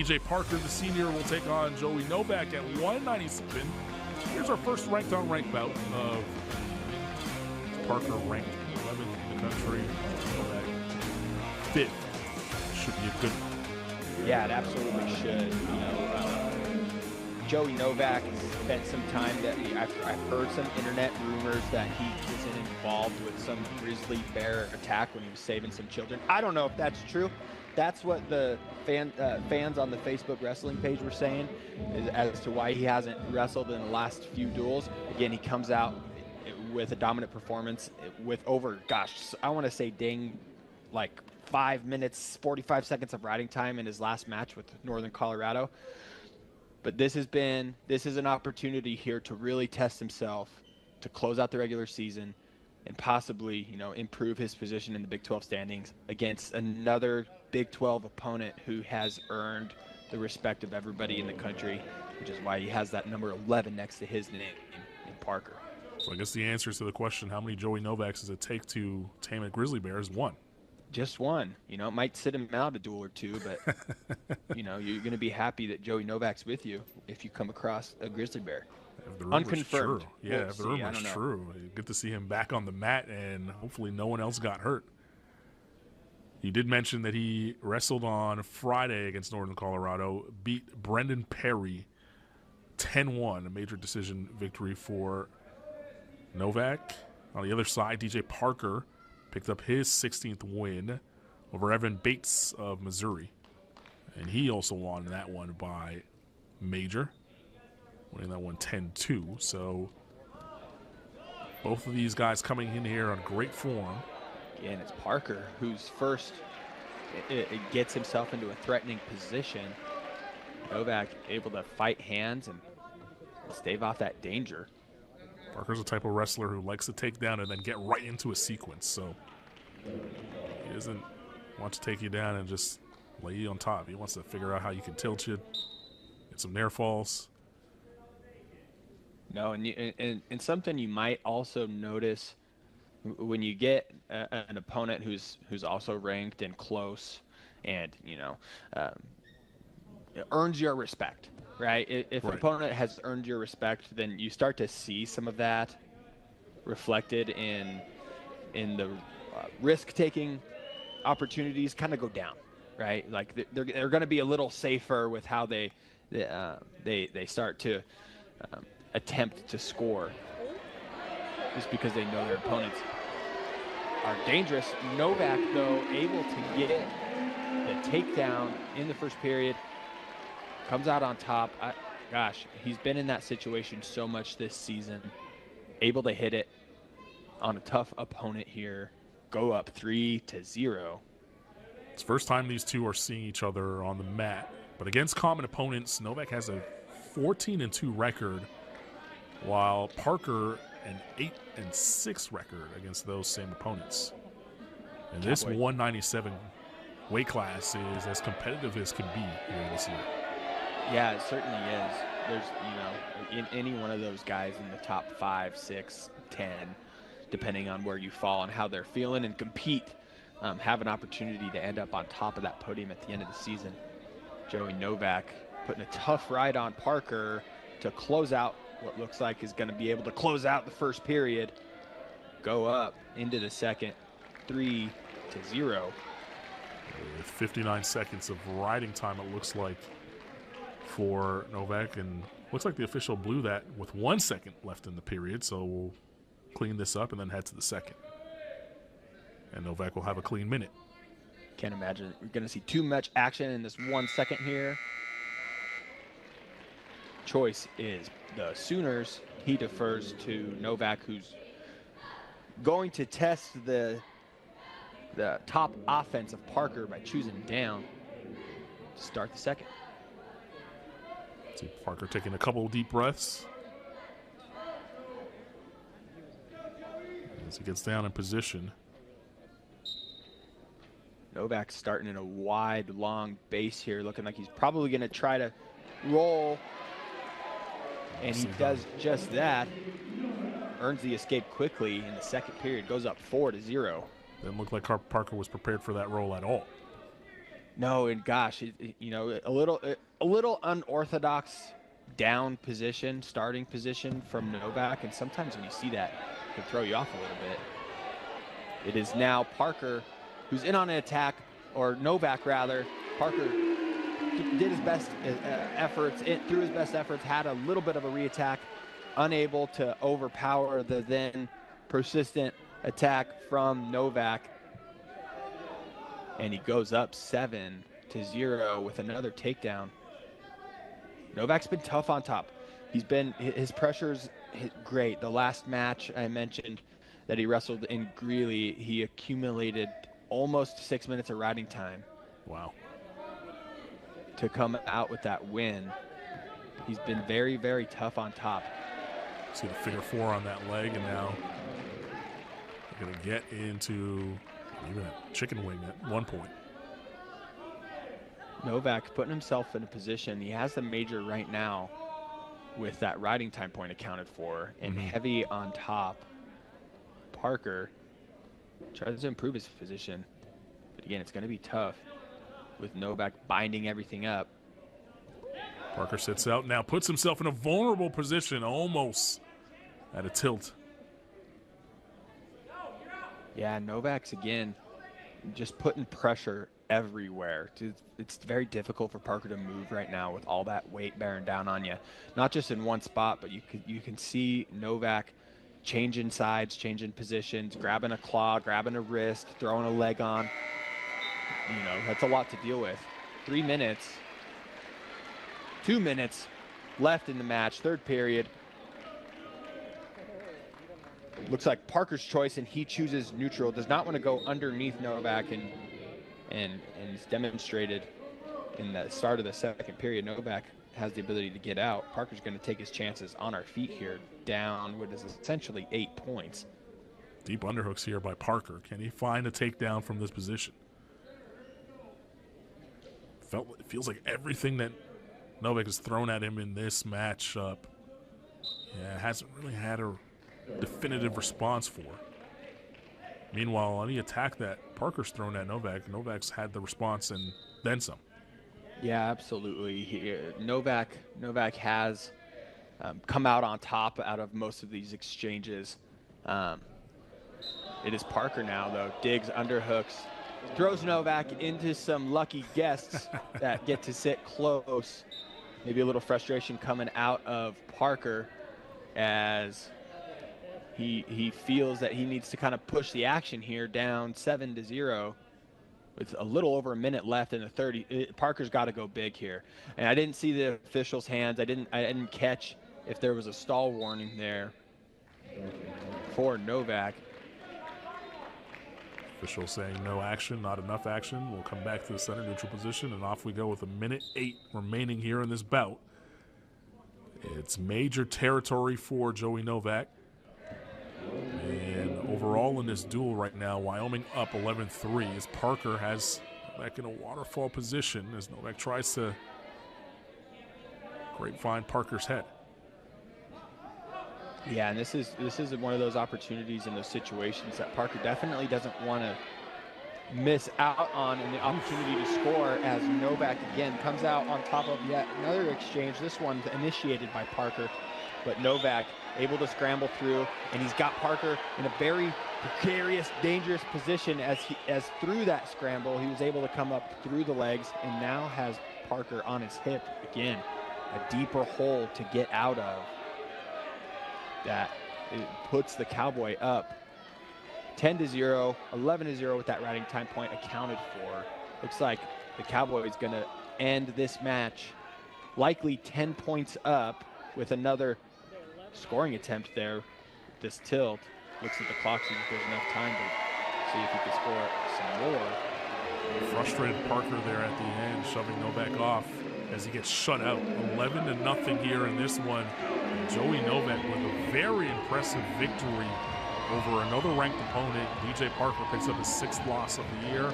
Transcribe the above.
DJ Parker, the senior, will take on Joey Novak at 197. Here's our first ranked-on-ranked bout of Parker ranked 11th in the country. Novak 5th. Should be a good one. Yeah, it absolutely should. Joey Novak has spent some time that I've heard some internet rumors that he wasn't involved with some grizzly bear attack when he was saving some children. I don't know if that's true. That's what the fans on the Facebook wrestling page were saying as to why he hasn't wrestled in the last few duels. Again, he comes out with a dominant performance with over, I want to say dang, like 5 minutes, 45 seconds of riding time in his last match with Northern Colorado. But this is an opportunity here to really test himself, to close out the regular season, and possibly, improve his position in the Big 12 standings against another Big 12 opponent who has earned the respect of everybody in the country, which is why he has that number 11 next to his name in Parker. So I guess the answer to the question, how many Joey Novaks does it take to tame a grizzly bear, is one. Just one. It might sit him out a duel or two, but, you're going to be happy that Joey Novak's with you if you come across a grizzly bear. If the rumor's Unconfirmed. True. Yeah, if the rumor's true. Good to see him back on the mat, and hopefully no one else got hurt. He did mention that he wrestled on Friday against Northern Colorado, beat Brendan Perry 10-1, a major decision victory for Novak. On the other side, DJ Parker picked up his 16th win over Evan Bates of Missouri. And he also won that one by major, winning that one 10-2. So both of these guys coming in here on great form. And it's Parker who's first it gets himself into a threatening position. Novak able to fight hands and stave off that danger. Parker's the type of wrestler who likes to take down and then get right into a sequence. So he doesn't want to take you down and just lay you on top. He wants to figure out how you can tilt you, get some nair falls. No, and something you might also notice when you get an opponent who's also ranked and close, and earns your respect, right? If an opponent has earned your respect, then you start to see some of that reflected in the risk-taking opportunities kind of go down, right? Like they're going to be a little safer with how they start to attempt to score, just because they know their opponents are dangerous. Novak, though, able to get the takedown in the first period, comes out on top. He's been in that situation so much this season. Able to hit it on a tough opponent here. Go up 3-0. It's the first time these two are seeing each other on the mat. But against common opponents, Novak has a 14-2 record, while Parker an 8-6 record against those same opponents. And this 197 weight class is as competitive as can be here this year. Yeah, it certainly is. There's, in any one of those guys in the top 5, 6, 10, depending on where you fall and how they're feeling and compete, have an opportunity to end up on top of that podium at the end of the season. Joey Novak putting a tough ride on Parker to close out what looks like is going to be able to close out the first period, go up into the second, 3-0. With 59 seconds of riding time, it looks like, for Novak, and looks like the official blew that with 1 second left in the period, so we'll clean this up and then head to the second. And Novak will have a clean minute. Can't imagine we're going to see too much action in this 1 second here. Choice is the Sooners. He defers to Novak, who's going to test the top offense of Parker by choosing down to start the second. See Parker taking a couple deep breaths as he gets down in position. Novak starting in a wide, long base here, looking like he's probably going to try to roll. And he does just that. Earns the escape quickly in the second period. Goes up 4-0. Didn't look like Parker was prepared for that roll at all. No, and gosh, you know, a little unorthodox down position, starting position from Novak, and sometimes when you see that, it can throw you off a little bit. It is now Parker who's in on an attack, or Novak rather. Parker did his best efforts, through his best efforts, had a little bit of a re-attack, unable to overpower the then persistent attack from Novak. And he goes up 7-0 with another takedown. Novak's been tough on top. His pressure's great. The last match I mentioned that he wrestled in Greeley, he accumulated almost 6 minutes of riding time. Wow. To come out with that win. He's been very, very tough on top. See the figure 4 on that leg, and now they're going to get into even a chicken wing at one point. Novak putting himself in a position, he has the major right now with that riding time point accounted for, and heavy on top. Parker tries to improve his position, but again, it's going to be tough with Novak binding everything up. Parker sits out now, puts himself in a vulnerable position, almost at a tilt. Yeah, Novak's again just putting pressure everywhere. It's very difficult for Parker to move right now with all that weight bearing down on you. Not just in one spot, but you can see Novak changing sides, changing positions, grabbing a claw, grabbing a wrist, throwing a leg on. You know, that's a lot to deal with. 3 minutes, 2 minutes left in the match, third period. Looks like Parker's choice, and he chooses neutral. Does not want to go underneath Novak, and he's demonstrated in the start of the second period. Novak has the ability to get out. Parker's going to take his chances on our feet here, down what is essentially 8 points. Deep underhooks here by Parker. Can he find a takedown from this position? It feels like everything that Novak has thrown at him in this matchup, hasn't really had a definitive response for. Meanwhile, any attack that Parker's thrown at Novak, Novak's had the response and then some. Yeah, absolutely. Novak has come out on top out of most of these exchanges. It is Parker now, though. Digs, underhooks, throws Novak into some lucky guests that get to sit close. Maybe a little frustration coming out of Parker as he feels that he needs to kind of push the action here, down 7-0 with a little over a minute left in the 30. Parker's got to go big here. And I didn't see the official's hands. I didn't catch if there was a stall warning there for Novak. Official saying no action, not enough action. We'll come back to the center neutral position, and off we go with 1:08 remaining here in this bout. It's major territory for Joey Novak. And overall in this duel right now, Wyoming up 11-3 as Parker has Novak in a waterfall position as Novak tries to grapevine Parker's head. Yeah, and this is one of those opportunities in those situations that Parker definitely doesn't want to miss out on, and the opportunity to score as Novak again comes out on top of yet another exchange. This one's initiated by Parker, but Novak able to scramble through, and he's got Parker in a very precarious, dangerous position as through that scramble, he was able to come up through the legs and now has Parker on his hip again. A deeper hole to get out of. That it puts the Cowboy up 10-0, 11-0 with that riding time point accounted for. Looks like the Cowboy is going to end this match likely 10 points up with another scoring attempt there. This tilt looks at the clock, see if there's enough time to see if he can score some more. Frustrated Parker there at the end, shoving Novak off as he gets shut out. 11-0 here in this one. Joey Novak with a very impressive victory over another ranked opponent. DJ Parker picks up his 6th loss of the year.